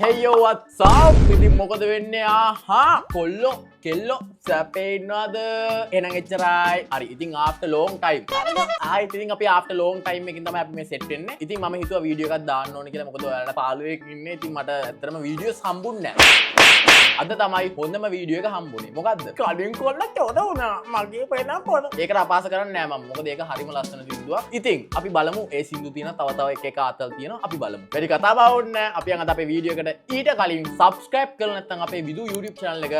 Hey yo, what's up? ඉතින් මොකද වෙන්නේ? ආහා කොල්ලෝ කෙල්ලෝ සැපේ ඉන්නවද? එහෙනම් එච්චරයි. හරි. ඉතින් after long time. ඉතින් අපි after long time එකකින් තමයි අපි මේ set වෙන්නේ. ඉතින් මම හිතුවා වීඩියෝ එකක් දාන්න ඕනේ කියලා. මොකද ඔයාලට පාළුවෙක් ඉන්නේ. ඉතින් මට ඇත්තටම වීඩියෝස් හම්බුන්නේ නැහැ. අද තමයි හොඳම වීඩියෝ එක හම්බුනේ. මොකද්ද? කලින් කොල්ල චෝද වුණා. මගේ පේන පොත. ඒකට අපාස කරන්නේ නැහැ මම. මොකද ඒක හරිම ලස්සන සින්දුවක්. ඉතින් අපි බලමු ඒ සින්දු තියෙන තව එක ආතල් තියෙනවා. අපි බලමු. වැඩි කතා බහුවක් නැහැ. අපි යන් අද අපේ වීඩියෝ එකට ඊට කලින් subscribe කරලා නැත්නම් අපේ විදු YouTube channel එක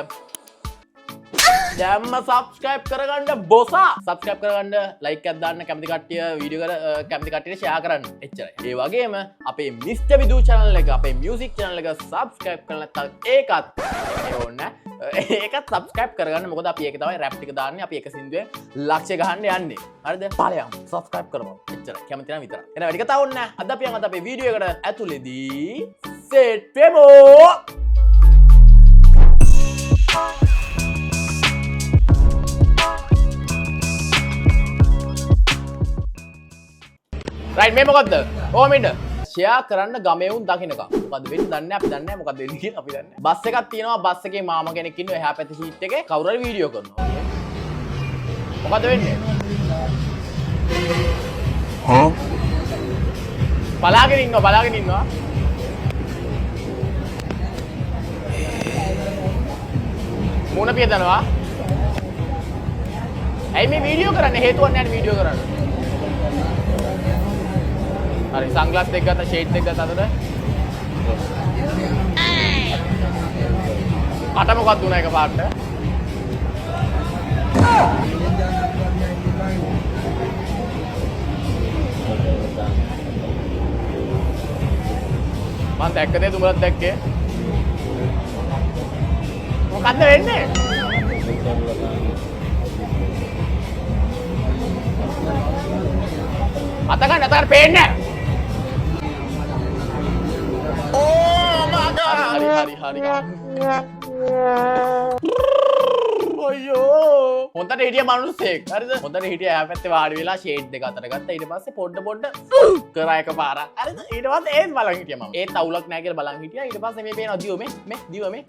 දැම්ම subscribe කරගන්න බොසා. subscribe කරගන්න like එකක් දාන්න කැමති කට්ටිය වීඩියෝ එක කැමති කට්ටියට share කරන්න. එච්චරයි. ඒ වගේම අපේ Mr. Vidu channel එක අපේ music channel එක subscribe කරලා නැත්නම් ඒකත් ඕනේ. ඒකත් subscribe කරගන්න. මොකද අපි ඒක තමයි rap ටික දාන්නේ. අපි එක සින්දුවේ ලක්ෂය ගහන්න යන්නේ. හරිද? ඵලයන් subscribe කරමු. එච්චරයි. කැමති නම් විතරයි. එහෙනම් වැඩි කතාවක් නැහැ. අද අපි යන් අද අපේ වීඩියෝ එකට ඇතුළේදී set වෙමු. රයිට් මේ මොකද්ද? කොහොම ඉන්න? ෂෙයා කරන්න ගමේ උන් දකින්නකම්. මොකද්ද වෙන්නේ දන්නේ නැහැ. අපි දන්නේ නැහැ මොකද්ද වෙන්නේ කියලා අපි දන්නේ නැහැ. බස් එකක් තියෙනවා. බස් එකේ මාමා කෙනෙක් ඉන්නවා. එහා පැත්තේ සීට් එකේ කවුරු හරි වීඩියෝ කරනවා. මොකද්ද වෙන්නේ? බලාගෙන ඉන්නවා. මුණ පියදනවා. ඇයි මේ වීඩියෝ කරන්නේ? හේතුවක් නැහැ වීඩියෝ කරන්න. හරි සන්ග්ලාස් දෙක ගත්තා ෂේඩ් දෙක ගත්තා අතට කට මොකක්ද උනා එකපාරට මම දැක්කද දුඹලත් දැක්කේ මොකද්ද වෙන්නේ අතගන්න පේන්නේ හරි අයියෝ හොඳට හිටිය මිනිස්සෙක් හරිද හොඳට හිටිය එහා පැත්තේ වාඩි වෙලා ෂේඩ් දෙක අතර ගත්තා ඊට පස්සේ පොඩ කරා එකපාරක් හරිද ඊට පස්සේ ඒත් බලන් හිටියා මම ඒත් අවුලක් නැහැ කියලා බලන් හිටියා ඊට පස්සේ මේ පේනවා දිව මේ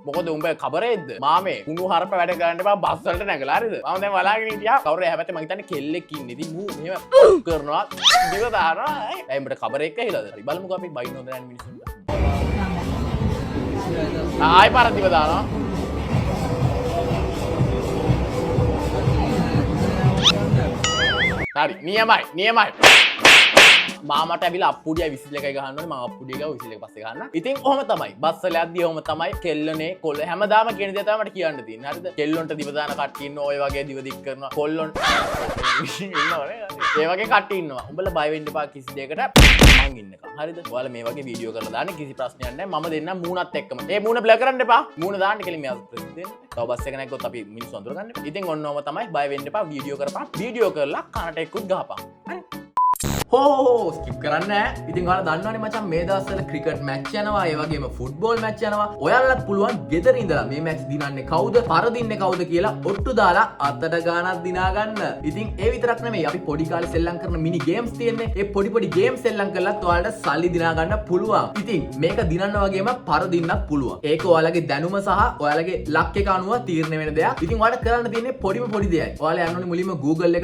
මොකද උඹ කබරේද්ද මාමේ කුණු හරප වැඩ කරන්න එපා බස් වලට නැගලා හරිද මම දැන් බලාගෙන හිටියා කවුරු එහා පැත්තේ මං හිතන්නේ කෙල්ලෙක් ඉන්නේ ඉතින් මූ මෙහෙම කරනවා දිව දානවා ඇයි උඹට කබරේක් ඇහිලාද හරි බලමුකෝ අපි බයින් හොඳ නැහැ මිනිස්සුන්ට ආයි පාර දිව දානවා හරි නියමයි මාමට ඇවිල්ලා අප්පුඩියයි විසිල් එකයි ගහන්න ඕනේ මම අප්පුඩිය ගාව විසිල් එක පස්සේ ගහන්න. ඉතින් ඔහොම තමයි. බස් වල යද්දී ඔහොම තමයි කෙල්ලනේ කොල්ල හැමදාම කියන දේ තමයි මට කියන්න තියෙන්නේ. හරිද? කෙල්ලොන්ට දිව දාන කට්ටිය ඉන්නවා. ඔය වගේ දිව දික් කරනවා. කොල්ලොන්ට ඉන්නවනේ. ඒ වගේ කට්ටිය ඉන්නවා. උඹලා බය වෙන්න එපා කිසි දෙයකට මං ඉන්නකම්. හරිද? ඔයාලා මේ වගේ වීඩියෝ කරලා දාන්න කිසි ප්‍රශ්නයක් නැහැ. මම දෙන්නම් මූණත් එක්කම. ඒ මූණ බ්ලර් කරන්න එපා. මූණ දාන්න කෙලින් මෙයා ප්‍රසිද්ධ වෙන්න. තව බස් එක නැග්ගොත් අපි මිනිස්සු අඳුර ගන්න එපා. ඉතින් ඔන්නෝම තමයි බය වෙන්න එපා. වීඩියෝ කරපන්. වීඩියෝ කරලා කනට එක්කුත් ගහපන්. හරි? හෝ ස්කිප් කරන්න නෑ. ඉතින් ඔයාලා දන්නවනේ මචං මේ දවස්වල ක්‍රිකට් මැච් යනවා, ඒ වගේම ෆුට්බෝල් මැච් යනවා. ඔයාලට පුළුවන් ගෙදර ඉඳලා මේ මැච් දිනන්නේ කවුද, පරදින්නේ කවුද කියලා ඔට්ටු දාලා අතට ගානක් දිනා ගන්න. ඉතින් ඒ විතරක් නෙමෙයි අපි පොඩි කාලේ සෙල්ලම් කරන මිනි ගේම්ස් තියෙන්නේ. ඒ පොඩි ගේම්ස් සෙල්ලම් කරලත් ඔයාලට සල්ලි දිනා ගන්න පුළුවන්. ඉතින් මේක දිනන්න වගේම පරදින්නත් පුළුවන්. ඒක ඔයාලගේ දැනුම සහ ඔයාලගේ ලක් එක අනුව තීරණය වෙන දෙයක්. ඉතින් ඔයාලට කරන්න තියෙන්නේ පොඩි දෙයයි. ඔයාලා යන්න ඕනේ මුලින්ම Google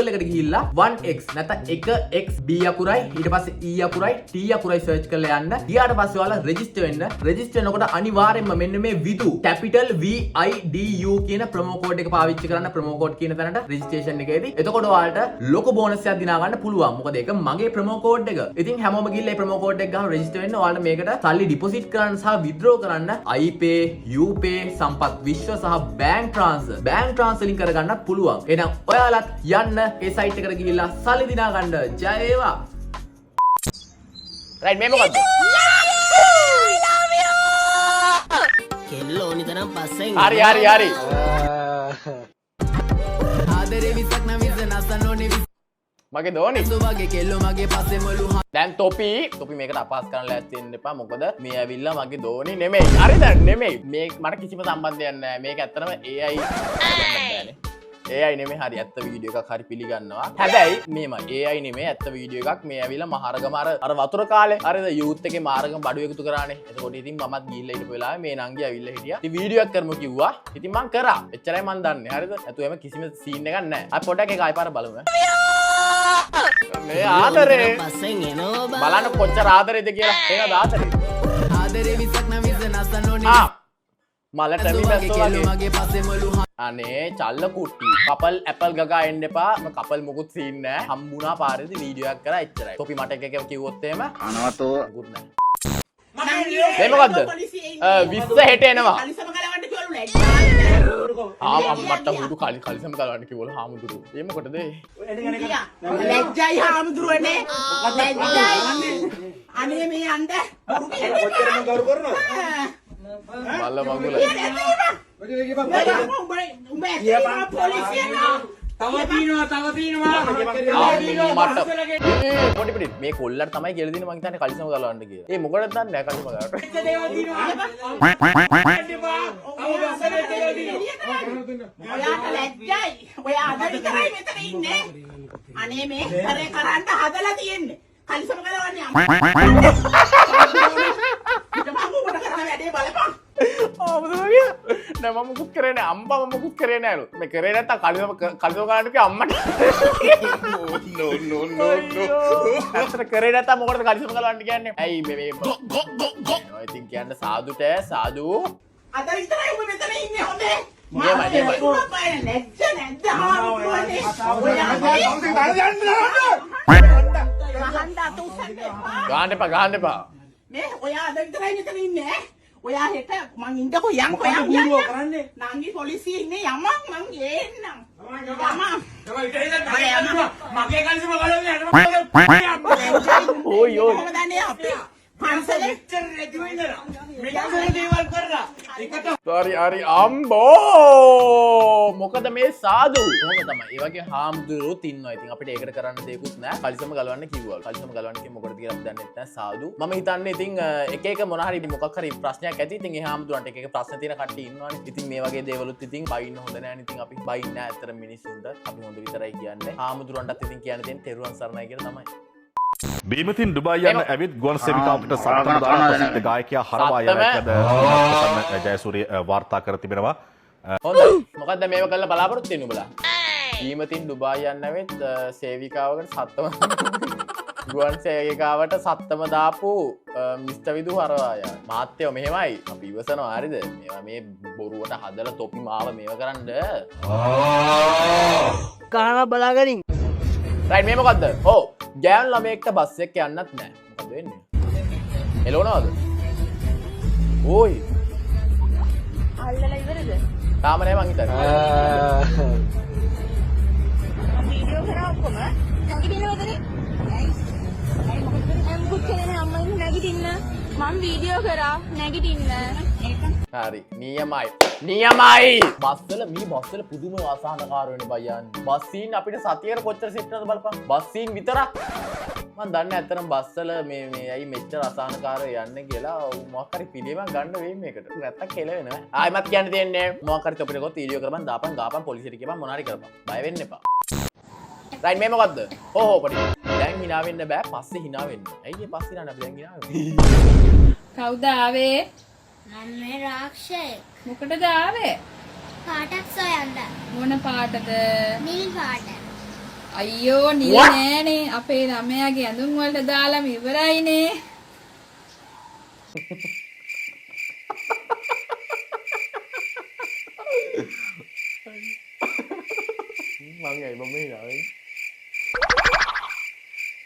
එකට ගිහිල්ලා 1x නැත්නම් 1x B අකුරයි ඊට පස්සේ E අකුරයි T අකුරයි සර්ච් කරලා යන්න. ඊට පස්සේ ඔයාලා රෙජිස්ටර් වෙන්න. රෙජිස්ටර් වෙනකොට අනිවාර්යයෙන්ම මෙන්න මේ විදු capital VIDU කියන ප්‍රොමෝ කෝඩ් එක පාවිච්චි කරන්න. ප්‍රොමෝ කෝඩ් කියන තැනට රෙජිස්ට්‍රේෂන් එකේදී. එතකොට ඔයාලට ලොකු බෝනස් එකක් දිනා ගන්න පුළුවන්. මොකද ඒක මගේ ප්‍රොමෝ කෝඩ් එක. ඉතින් හැමෝම ගිහලා මේ ප්‍රොමෝ කෝඩ් එක ගහලා රෙජිස්ටර් වෙන්න. ඔයාලට මේකට සල්ලි ඩිපොසිට් කරන්න සහ විත්ඩ්‍රෝ කරන්න iPay, UPay, සම්පත් විශ්ව සහ bank transfer වලින් කරගන්නත් පුළුවන්. එහෙනම් ඔයාලත් යන්න ඒ සයිට් එකට ගිහිල්ලා සල්ලි දිනා ගන්න. ජය වේවා. රයිට් මේ මොකද්ද? කෙල්ලෝ නිතරම පස්සෙන් හරි ආදරේ විසක් නම් විස නසනෝනේ මගේ දෝනි වගේ කෙල්ලෝ මගේ පස්සේ මොළු දැන් තොපි මේකට අපහාස කරන්න ලෑස්ති වෙන්න එපා. මොකද මේ ඇවිල්ලා මගේ දෝනි නෙමෙයි. හරිද? නෙමෙයි. මේ මට කිසිම සම්බන්ධයක් නැහැ. මේක ඇත්තටම AI AI නෙමෙයි හරි ඇත්ත වීඩියෝ එකක් හරි පිළිගන්නවා. හැබැයි මේමයි AI නෙමෙයි ඇත්ත වීඩියෝ එකක්. මේ ඇවිල්ලා මහරගම අර වතුර කාලේ හරිද යූත් එකේ මාරගම බඩු එකතු කරානේ. එතකොට ඉතින් මමත් ගිහිල්ලා හිටපු වෙලාවේ මේ නංගි ඇවිල්ලා හිටියා. ඉතින් වීඩියෝ එකක් කරමු කිව්වා. ඉතින් මං කරා. එච්චරයි මං දන්නේ. හරිද? නැතු එම කිසිම සීන් එකක් නැහැ. අපි පොඩ්ඩක් ඒක ආයෙ පාර බලමු. මේ ආදරේ පස්සෙන් එනවා බා බලන්න කොච්චර ආදරේද කියලා. ඒක ආදරේ. ආදරේ විසක් නම් විස නසන්න ඕනේ මලට මගේ කෙල්ලෝ මගේ පස්සේ මලු අනේ චල්ල කුට්ටි කපල් ඇපල් ගගා එන්න එපා කපල් මොකුත් සීන් නෑ හම්බුණා පාරේදී වීඩියෝ එකක් කරා එච්චරයි තොපි මට එක කිව්වොත් එහෙම අනවතෝ මොකුත් නෑ මේ මොකද්ද 20 හෙට එනවා මට හුරු කලිසම ගලවන්න කිව්වලු හාමුදුරු ඒ මොකටද ලැජ්ජයි හාමුදුරුවනේ ලැජ්ජයි අනේ මේ අන්ද කොච්චරම ගරු කරනවද මල්ල මඟුල පොඩි මේ කොල්ලට තමයි කියලා දෙන්නේ මං හිතන්නේ කලිසම ගලවන්න කියලා. ඒ මොකටද දන්නේ නැහැ කලිසම ගලවන්න. ඔයාට ලැජ්ජයි. ඔයා අද විතරයි මෙතන ඉන්නේ. අනේ මේ කරේ කරන්න හදලා තියෙන්නේ. කලිසම ගලවන්නේ නෑ මම මුකුත් කරේ නෑ අම්මා මම මුකුත් කරේ නෑලු මේ කරේ නැත්තම් කලිසම ගලවන්න කිව්ව අම්මට අතර කරේ නැත්තම් මොකටද කලිසම ගලවන්න කියන්නේ ඇයි මේ ඉතින් කියන්න සාදුට සාදු අද විතරයි ඔබ මෙතන ඉන්නේ හොඳේ ගහන්න එපා මේ ඔයා අද විතරයි මෙතන ඉන්නේ ඔයා හෙට මං ඉන්නකෝ යන්කෝ යන්න නංගි පොලිසියේ ඉන්නේ යමක් මං ගේන්නම් මගේ කලිසම ගලවන්නේ ඕයි ඕයි මොකදන්නේ අපි පන්සලේ හරි අම්බෝ මොකද මේ සාදු මොක තමයි ඒ වගේ හාමුදුරුවෝත් ඉන්නවා ඉතින් අපිට ඒකට කරන්න දෙයක්වත් නැහැ කලිසම ගලවන්න කිව්වා කලිසම ගලවන්න කිව්ව මොකටද කියලා අපි දන්නේ නැහැ සාදු මම හිතන්නේ ඉතින් එක එක මොන හරි මොකක් හරි ප්‍රශ්නයක් ඇති ඉතින් ඒ හාමුදුරන්ට එක එක ප්‍රශ්න තියෙන කට්ටිය ඉන්නවානේ ඉතින් මේ වගේ දේවලුත් ඉතින් බයින්න හොඳ නැහැ ඉතින් අපි බයින්න නැහැ අතර මිනිස්සුන්ට අපි හොඳ විතරයි කියන්නේ හාමුදුරන්ටත් ඉතින් කියන්න තියෙන තෙරුවන් සරණයි කියලා තමයි බීමතින් ඩුබායි යන ඇවිත් ගුවන් සේවිකාවකට සත්තම දාලා ප්‍රසිද්ධ ගායකයා හරවා යන එකද ජයසූරිය වාර්තා කර තිබෙනවා. හොඳයි. මොකද්ද මේව කරලා බලාපොරොත්තු වෙන්නේ උඹලා? බීමතින් ඩුබායි යන ඇවිත් සේවිකාවකට සත්තම ගුවන් සේවිකාවට සත්තම දාපු මිස්ටර් විදු හරවා යන. මාත්‍යෝ මෙහෙමයි. අපි ඉවසනවා හරිද? මේවා මේ බොරුවට හදලා තොපි මාව මේව කරන්න. කාරණා බලාගනින්. රයිට් මේ මොකද්ද? ඔව්. ගෑන් ළමයෙක්ට බස් එක යන්නත් නෑ. මොකද වෙන්නේ? එළවනවද? ඕයි. අල්ලලා ඉවරද? තාම නෑ මං හිතන්නේ. වීඩියෝ කරා ඔක්කොම නැගිටිනවදනේ? ඇයි මොකද මොකුත් කරන්නේ අම්මා ඉන්න නැගිටින්න. මම වීඩියෝ කරා නැගිටින්න. හරි නියමයි බස්වල මේ බස්වල පුදුම අසහනකාර වෙන බයයන් බස් සීන් අපිට සතියකට කොච්චර සෙට් වෙනවද බලපන් බස් සීන් විතරක් මම දන්නේ ඇත්තටම බස්වල මේ ඇයි මෙච්චර අසහනකාර යන්නේ කියලා මොකක් හරි පිළිවෙලක් ගන්න වෙයි මේකට නැත්තම් කෙල වෙනවා ආයිමත් කියන්න තියෙන්නේ මොකක් හරි තොපිට ගොත් වීඩියෝ කරපන් දාපන් ගාපන් පොලිසියට කියපන් මොන හරි කරපන් බය වෙන්න එපා රයිට් මේ මොකද්ද හෝ පොඩි දැන් hina වෙන්න බෑ පස්සේ hina වෙන්න ඇයි ඒ පස්සේ hina අපි දැන් hina වෙන්නේ කවුද ආවේ? මම මේ රාක්ෂයෙක්. මොකටද ආවේ? පාටක් සොයන්න. මොන පාටද? නිල් පාට. අයියෝ නිල් නෑනේ. අපේ ළමයාගේ ඇඳුම් වලට දාලාම ඉවරයිනේ. මංගයි මම හිනාවේ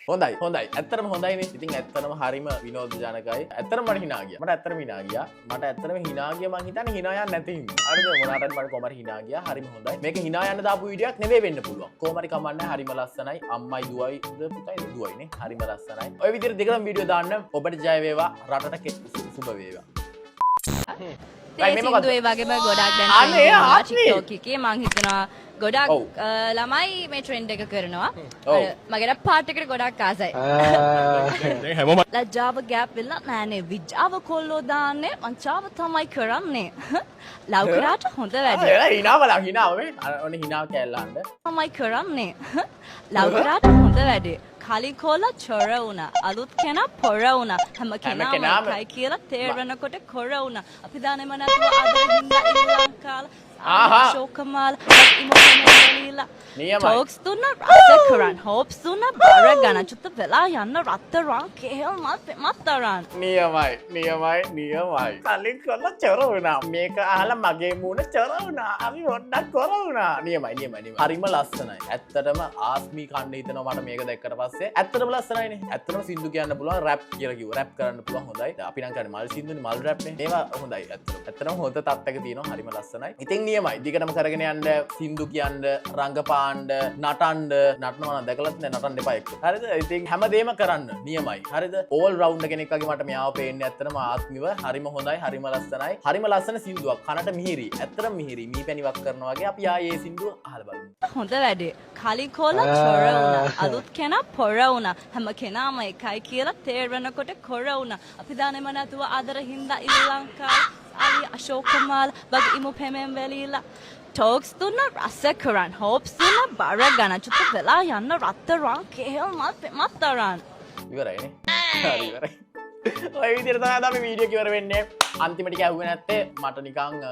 හොඳයි ඇත්තටම හොඳයිනේ ඉතින් ඇත්තටම හරිම විනෝදජනකයි ඇත්තටම මට hina ගියා මට ඇත්තටම hina ගියා මට ඇත්තටම hina ගියා මං හිතන්නේ hina යන්නේ නැති හින්දා හරිද මොනවාටද මට කොහමද hina ගියා හරිම හොඳයි මේක hina යන්න දාපු වීඩියෝ එකක් නෙවෙයි වෙන්න පුළුවන් කොහොම හරි කමන්නේ හරිම ලස්සනයි අම්මයි දුවයිද පුතයිද දුවයිනේ හරිම ලස්සනයි ඔය විදිහට දෙකම වීඩියෝ දාන්න ඔබට ජය වේවා රටට සුබ වේවා Right, මේ මොකද්ද? සින්දු ඒ වගේම ගොඩක් දැන් අනේ, trending වෙනවා ආත්මේ. TikTok එකේ මං හිතනවා ගොඩක් ඔව්. ළමයි මේ ට්‍රෙන්ඩ් එක කරනවා. ඔව්. මගේ රැප් පාට් එකට ගොඩක් ආසයි. දැන් හැමෝම ලජ්ජාව ගෑප් වෙලා නෑනේ විජ්ජාව කොල්ලෝ දාන්නේ මංචාව තමයි කරන්නේ. ලව් කරාට හොඳ වැඩ. එලා හිනා බලන් හිනාව මේ ඔන්න හිනාව කැල්ලන්න තමයි කරන්නේ. ලව් කරාට හොඳ වැඩේ. කලින් කොල්ල චොර වුණා. අලුත් කෙනා පොර වුණා. හැම කෙනාම කෙනාම- එකයි කියලා තේරෙනකොට කොර වුණා. අපි දානෙම නැතුව ආදරෙන්ද ඉල්ලන් කාලා. ආහා. ශෝකමාල ඉමෝෂනල් නියමයි. ටෝක්ස් දුන්න රස කරන් හෝප්ස් දුන්න බර ගණ චුත්ත වෙලා යන්න රත්තරන් කේල් මත්තරන්. නියමයි කලින් කොල්ල චොර වුණා මේක අහලා මගේ මූණ චොර වුණා අපි හොඩ්ඩක් කොර වුණා නියමයි හරිම ලස්සනයි ඇත්තටම ආස්මී කණ්ඩ හිතනවා මට මේක දැක්කට පස්සේ ඇත්තටම ලස්සනයිනේ ඇත්තටම සින්දු කියන්න පුළුවන් රැප් කියලා කිව්වා රැප් කරන්න පුළුවන් හොඳයි අපි නම් කරන්නේ මල් සින්දුනේ මල් රැප් නේ ඒවා හොඳයි ඇත්තටම හොඳ තත්ත්වයක තියෙනවා හරිම ලස්සනයි ඉතින් නියමයි දිගටම කරගෙන යන්න සින්දු කියන්න රංගපාන්න නටන්න නටනවා නම් දැකලත් නෑ නටන්න එපා එක්ක හරිද ඉතින් හැමදේම කරන්න නියමයි හරිද ඕල් රවුන්ඩ් කෙනෙක් වගේ මට මෙයාව පේන්නේ ඇත්තටම ආත්මිව හරිම හොඳයි හරිම ලස්සනයි හරිම ලස්සන සින්දුවක් කනට මිහිරි ඇත්තටම මිහිරි මී පැණිවක් කරනවා වගේ අපි ආයේ සින්දුව අහලා බලමු හොඳ වැඩේ. කලින් කොල්ල චොර වුණා. අලුත් කෙනා පොර වුණා. හැම කෙනාම එකයි කියලා තේරෙනකොට කොර වුණා. අපි දානෙම නැතුව ආදර හින්දා ඉල්ලන් කාලා. අලි අශෝකමාල වගේ ඉමු පෙමෙන් වෙලිලා. ටෝක්ස් දුන්න රස කරන් හෝප්ස් දුන්න බර ගණ චුත්ත වෙලා යන්න රත්තරන් කේල් මත්තරන්. ඉවරයිනේ හරි ඉවරයි ඔය විදිහට තමයි අපි වීඩියෝ එක ඉවර වෙන්නේ අන්තිමට කියවුවේ නැත්තේ මට නිකන්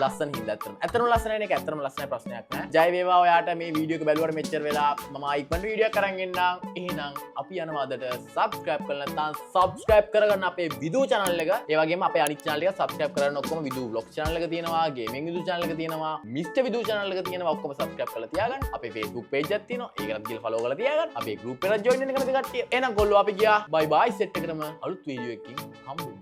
ලස්සන හින්දා ඇත්තටම ලස්සනයි නේ ඇත්තටම ලස්සනයි ප්‍රශ්නයක් නෑ ජය වේවා ඔයාට මේ වීඩියෝ එක බැලුවට මෙච්චර වෙලා මම ඉක්මනට වීඩියෝ එකක් අරන් එන්නම් එහෙනම් අපි යනවා අදට subscribe කරලා නැත්නම් subscribe කරගන්න අපේ විදු channel එක ඒ වගේම අපේ අනිත් channel එක subscribe කරන්න ඔක්කොම විදු vlog channel එක තියෙනවා gaming විදු channel එක තියෙනවා Mr විදු channel එක තියෙනවා ඔක්කොම subscribe කරලා තියාගන්න අපේ Facebook page එකක් තියෙනවා ඒකත් ගිහලා follow කරලා තියාගන්න අපේ group එකට join වෙන්න කැමති කට්ටිය එහෙනම් කොල්ලෝ අපි ගියා bye bye set එකටම අලුත් වීඩියෝ එකකින් හම්බෙමු